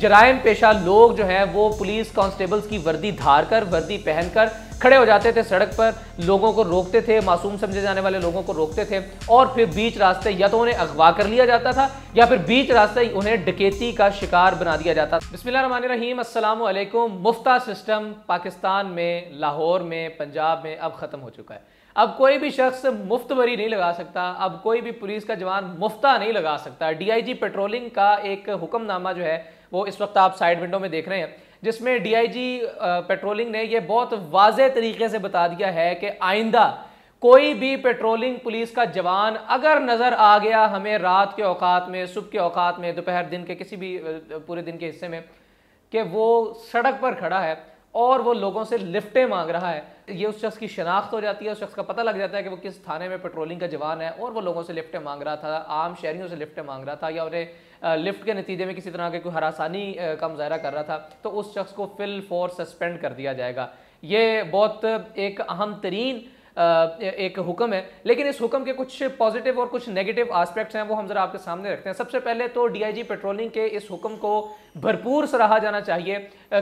جرائم پیشہ لوگ جو ہیں وہ پولیس کانسٹیبلز کی وردی دھار کر وردی پہن کر کھڑے ہو جاتے تھے سڑک پر، لوگوں کو روکتے تھے، معصوم سمجھے جانے والے لوگوں کو روکتے تھے، اور پھر بیچ راستے یا تو انہیں اغوا کر لیا جاتا تھا یا پھر بیچ راستے انہیں ڈکیتی کا شکار بنا دیا جاتا تھا۔ بسم اللہ الرحمن الرحیم، السلام علیکم۔ مفتہ سسٹم پاکستان میں، لاہور میں، پنجاب میں اب ختم ہو چکا ہے۔ اب کوئی بھی شخص مفت بری نہیں لگا سکتا، اب کوئی بھی پولیس کا جوان مفتہ نہیں لگا سکتا۔ ڈی آئی جی پیٹرولنگ کا ایک حکم نامہ جو ہے وہ اس وقت آپ سائیڈ ونڈو میں دیکھ رہے ہیں، جس میں ڈی آئی جی پیٹرولنگ نے یہ بہت واضح طریقے سے بتا دیا ہے کہ آئندہ کوئی بھی پیٹرولنگ پولیس کا جوان اگر نظر آ گیا ہمیں رات کے اوقات میں، صبح کے اوقات میں، دوپہر دن کے کسی بھی پورے دن کے حصے میں، کہ وہ سڑک پر کھڑا ہے اور وہ لوگوں سے لفٹیں مانگ رہا ہے، یہ اس شخص کی شناخت ہو جاتی ہے، اس شخص کا پتہ لگ جاتا ہے کہ وہ کس تھانے میں پیٹرولنگ کا جوان ہے، اور وہ لوگوں سے لفٹیں مانگ رہا تھا، عام شہریوں سے لفٹیں مانگ رہا تھا، یا انہیں لفٹ کے نتیجے میں کسی طرح کے کوئی ہراسانی کا مظاہرہ کر رہا تھا، تو اس شخص کو فی الفور سسپینڈ کر دیا جائے گا۔ یہ بہت ایک اہم ترین ایک حکم ہے، لیکن اس حکم کے کچھ پازیٹیو اور کچھ نیگیٹو آسپیکٹس ہیں، وہ ہم ذرا آپ کے سامنے رکھتے ہیں۔ سب سے پہلے تو ڈی آئی جی پیٹرولنگ کے اس حکم کو بھرپور سراہا جانا چاہیے،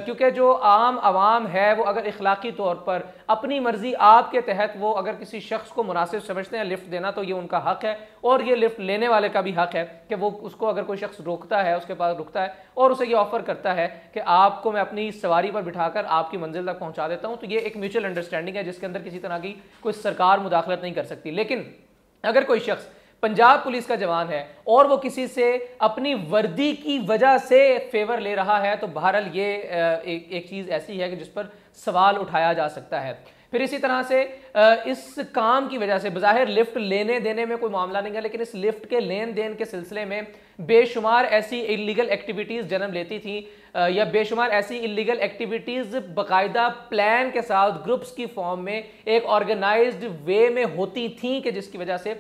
کیونکہ جو عام عوام ہے وہ اگر اخلاقی طور پر اپنی مرضی آپ کے تحت وہ اگر کسی شخص کو مناسب سمجھتے ہیں لفٹ دینا، تو یہ ان کا حق ہے، اور یہ لفٹ لینے والے کا بھی حق ہے کہ وہ اس کو اگر کوئی شخص روکتا ہے، اس کے پاس رکتا ہے اور اسے یہ آفر کرتا ہے کہ آپ کو میں اپنی سواری پر بٹھا کر آپ کی منزل تک پہنچا دیتا ہوں، تو یہ ایک میوچل انڈرسٹینڈنگ ہے جس کے اندر کسی طرح کی کوئی سرکار مداخلت نہیں کر سکتی۔ لیکن اگر کوئی شخص پنجاب پولیس کا جوان ہے اور وہ کسی سے اپنی وردی کی وجہ سے فیور لے رہا ہے، تو بہرحال یہ ایک چیز ایسی ہے کہ جس پر سوال اٹھایا جا سکتا ہے۔ پھر اسی طرح سے اس کام کی وجہ سے بظاہر لفٹ لینے دینے میں کوئی معاملہ نہیں ہے، لیکن اس لفٹ کے لین دین کے سلسلے میں بے شمار ایسی اللیگل ایکٹیویٹیز جنم لیتی تھیں، یا بے شمار ایسی اللیگل ایکٹیویٹیز باقاعدہ پلان کے ساتھ گروپس کی فارم میں ایک آرگنائزڈ وے میں ہوتی تھیں، کہ جس کی وجہ سے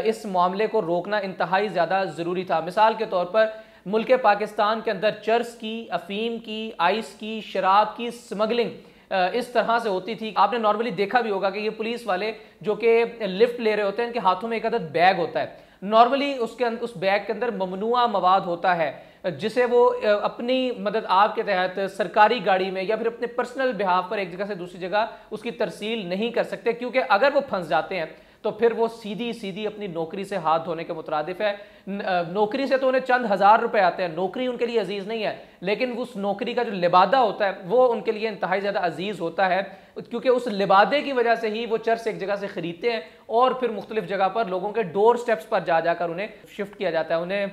اس معاملے کو روکنا انتہائی زیادہ ضروری تھا۔ مثال کے طور پر ملک پاکستان کے اندر چرس کی، افیم کی، آئس کی، شراب کی سمگلنگ اس طرح سے ہوتی تھی۔ آپ نے نارملی دیکھا بھی ہوگا کہ یہ پولیس والے جو کہ لفٹ لے رہے ہوتے ہیں، ان کے ہاتھوں میں ایک عدد بیگ ہوتا ہے، نارملی اس بیگ کے اندر ممنوعہ مواد ہوتا ہے، جسے وہ اپنی مدد آپ کے تحت سرکاری گاڑی میں یا پھر اپنے پرسنل بہاف پر ایک جگہ سے دوسری جگہ اس کی ترسیل نہیں کر سکتے، کیونکہ اگر وہ پھنس جاتے ہیں تو پھر وہ سیدھی اپنی نوکری سے ہاتھ دھونے کے مترادف ہے۔ نوکری سے تو انہیں چند ہزار روپے آتے ہیں، نوکری ان کے لیے عزیز نہیں ہے، لیکن اس نوکری کا جو لبادہ ہوتا ہے وہ ان کے لیے انتہائی زیادہ عزیز ہوتا ہے، کیونکہ اس لبادے کی وجہ سے ہی وہ چرس ایک جگہ سے خریدتے ہیں اور پھر مختلف جگہ پر لوگوں کے ڈور سٹیپس پر جا کر انہیں شفٹ کیا جاتا ہے، انہیں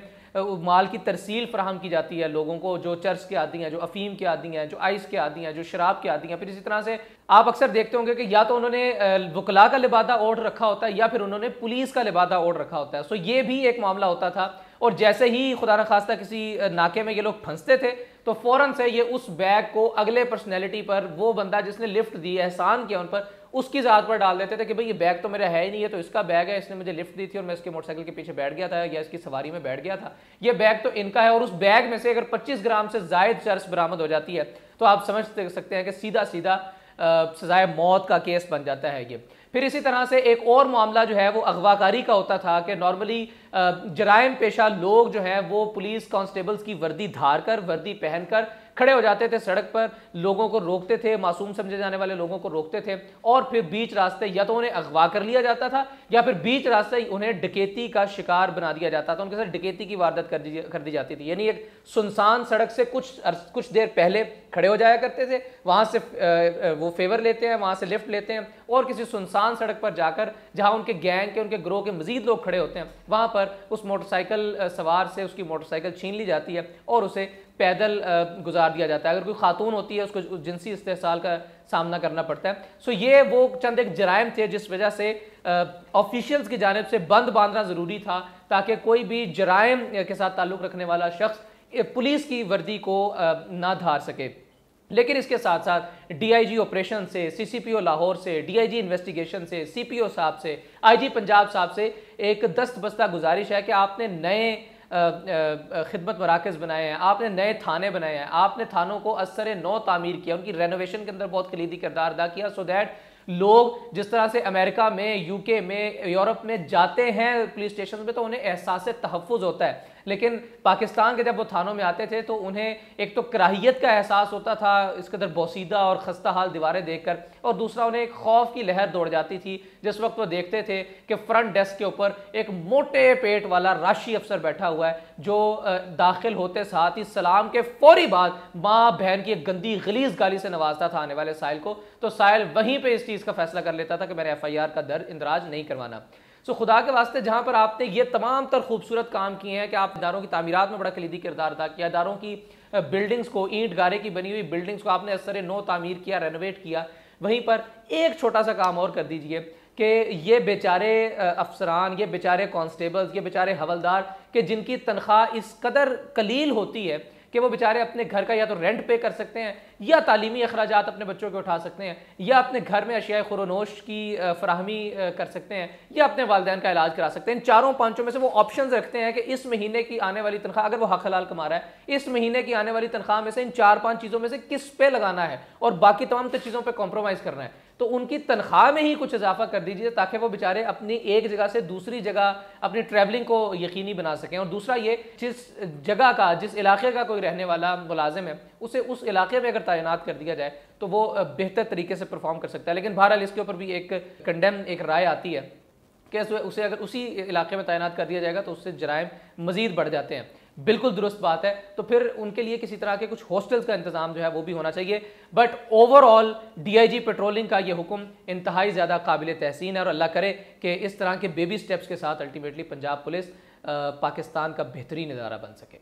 مال کی ترسیل فراہم کی جاتی ہے لوگوں کو جو چرس کے عادی ہیں، جو افیم کے عادی ہیں، جو آئس کے عادی ہیں، جو شراب کے عادی ہیں۔ پھر اسی طرح سے آپ اکثر دیکھتے ہوں گے کہ یا تو انہوں نے وکلاء کا لبادہ اوڑھ رکھا ہوتا ہے یا پھر انہوں نے پولیس کا لبادہ اوڑھ رکھا ہوتا ہے۔ سو یہ بھی ایک معاملہ ہوتا تھا، اور جیسے ہی خدا نخواستہ کسی ناکے میں یہ لوگ پھنستے تھے تو فوراً سے یہ اس بیگ کو اگلے پرسنالٹی پر، وہ بندہ جس نے لفٹ دی، احسان کیا ان پر، اس کی ذات پر ڈال دیتے تھے کہ بھئی یہ بیگ تو میرا ہے ہی نہیں ہے، تو اس کا بیگ ہے، اس نے مجھے لفٹ دی تھی اور میں اس کے موٹر سائیکل کے پیچھے بیٹھ گیا تھا یا اس کی سواری میں بیٹھ گیا تھا، یہ بیگ تو ان کا ہے۔ اور اس بیگ میں سے اگر 25 گرام سے زائد چرس برآمد ہو جاتی ہے تو آپ سمجھ سکتے ہیں کہ سیدھا سزائے موت کا کیس بن جاتا ہے یہ۔ پھر اسی طرح سے ایک اور معاملہ جو ہے وہ اغوا کاری کا ہوتا تھا، کہ نارملی جرائم پیشہ لوگ جو ہیں وہ پولیس کانسٹیبلز کی وردی دھار کر وردی پہن کر کھڑے ہو جاتے تھے سڑک پر، لوگوں کو روکتے تھے، معصوم سمجھے جانے والے لوگوں کو روکتے تھے، اور پھر بیچ راستے یا تو انہیں اغوا کر لیا جاتا تھا یا پھر بیچ راستے انہیں ڈکیتی کا شکار بنا دیا جاتا تھا، ان کے ساتھ ڈکیتی کی واردات کر دی جاتی تھی۔ یعنی ایک سنسان سڑک سے کچھ دیر پہلے کھڑے ہو جایا کرتے تھے، وہاں سے وہ فیور لیتے ہیں، وہاں سے لفٹ لیتے ہیں، اور کسی سنسان سڑک پر جا کر جہاں ان کے گینگ کے، ان کے گروہ کے مزید لوگ کھڑے ہوتے ہیں، وہاں پر اس موٹر سائیکل سوار سے اس کی موٹر سائیکل چھین لی جاتی ہے اور اسے پیدل گزار دیا جاتا ہے۔ اگر کوئی خاتون ہوتی ہے اس کو جنسی استحصال کا سامنا کرنا پڑتا ہے۔ سو یہ وہ چند ایک جرائم تھے جس وجہ سے آفیشیلز کی جانب سے بند باندھنا ضروری تھا، تاکہ کوئی بھی جرائم کے ساتھ تعلق رکھنے والا شخص پولیس کی وردی کو نہ دھار سکے۔ لیکن اس کے ساتھ ساتھ ڈی آئی جی آپریشن سے، سی سی پی او لاہور سے، ڈی آئی جی انویسٹیگیشن سے، سی پی او صاحب سے، آئی جی پنجاب صاحب سے ایک دست بستہ گزارش ہے کہ آپ نے نئے خدمت مراکز بنائے ہیں، آپ نے نئے تھانے بنائے ہیں، آپ نے تھانوں کو از سر نو تعمیر کیا، ان کی رینوویشن کے اندر بہت کلیدی کردار ادا کیا، سو دیٹ لوگ جس طرح سے امریکہ میں، یو کے میں، یورپ میں جاتے ہیں پولیس اسٹیشن میں تو انہیں احساس تحفظ ہوتا ہے، لیکن پاکستان کے جب وہ تھانوں میں آتے تھے تو انہیں ایک تو کراہیت کا احساس ہوتا تھا اس قدر بوسیدہ اور خستہ حال دیواریں دیکھ کر، اور دوسرا انہیں ایک خوف کی لہر دوڑ جاتی تھی جس وقت وہ دیکھتے تھے کہ فرنٹ ڈیسک کے اوپر ایک موٹے پیٹ والا راشی افسر بیٹھا ہوا ہے جو داخل ہوتے ساتھ ہی سلام کے فوری بعد ماں بہن کی ایک گندی غلیظ گالی سے نوازتا تھا آنے والے سائل کو، تو سائل وہیں پہ اس چیز کا فیصلہ کر لیتا تھا کہ میں نے FIR کا اندراج نہیں کروانا۔ خدا کے واسطے جہاں پر آپ نے یہ تمام تر خوبصورت کام کیے ہیں کہ آپ اداروں کی تعمیرات میں بڑا کلیدی کردار ادا کیا، اداروں کی بلڈنگز کو، اینٹ گارے کی بنی ہوئی بلڈنگز کو آپ نے اثر نو تعمیر کیا، رینوویٹ کیا، وہیں پر ایک چھوٹا سا کام اور کر دیجئے کہ یہ بیچارے افسران، یہ بیچارے کانسٹیبلز، یہ بیچارے حوالدار کہ جن کی تنخواہ اس قدر قلیل ہوتی ہے کہ وہ بیچارے اپنے گھر کا یا تو رینٹ پے کر سکتے ہیں یا تعلیمی اخراجات اپنے بچوں کے اٹھا سکتے ہیں یا اپنے گھر میں اشیاء خور و نوش کی فراہمی کر سکتے ہیں یا اپنے والدین کا علاج کرا سکتے ہیں، ان چاروں پانچوں میں سے وہ آپشنز رکھتے ہیں کہ اس مہینے کی آنے والی تنخواہ، اگر وہ حق حلال کما رہا ہے، اس مہینے کی آنے والی تنخواہ میں سے ان 4-5 چیزوں میں سے کس پہ لگانا ہے اور باقی تمام چیزوں پہ کمپرومائز کرنا ہے۔ تو ان کی تنخواہ میں ہی کچھ اضافہ کر دیجیے تاکہ وہ بیچارے اپنی ایک جگہ سے دوسری جگہ اپنی ٹریولنگ کو یقینی بنا سکیں، اور دوسرا یہ جس جگہ کا، جس علاقے کا کوئی رہنے والا ملازم ہے اسے اس علاقے میں اگر تعینات کر دیا جائے تو وہ بہتر طریقے سے پرفارم کر سکتا ہے۔ لیکن بہرحال اس کے اوپر بھی ایک رائے آتی ہے کہ اسے اگر اسی علاقے میں تعینات کر دیا جائے گا تو اس سے جرائم مزید بڑھ جاتے ہیں۔ بالکل درست بات ہے، تو پھر ان کے لیے کسی طرح کے کچھ ہاسٹلز کا انتظام جو ہے وہ بھی ہونا چاہیے، but over all DIG patrolling کا یہ حکم انتہائی زیادہ قابل تحسین ہے، اور اللہ کرے کہ اس طرح کے بیبی سٹیپس کے ساتھ الٹیمیٹلی پنجاب پولیس پاکستان کا بہترین ادارہ بن سکے۔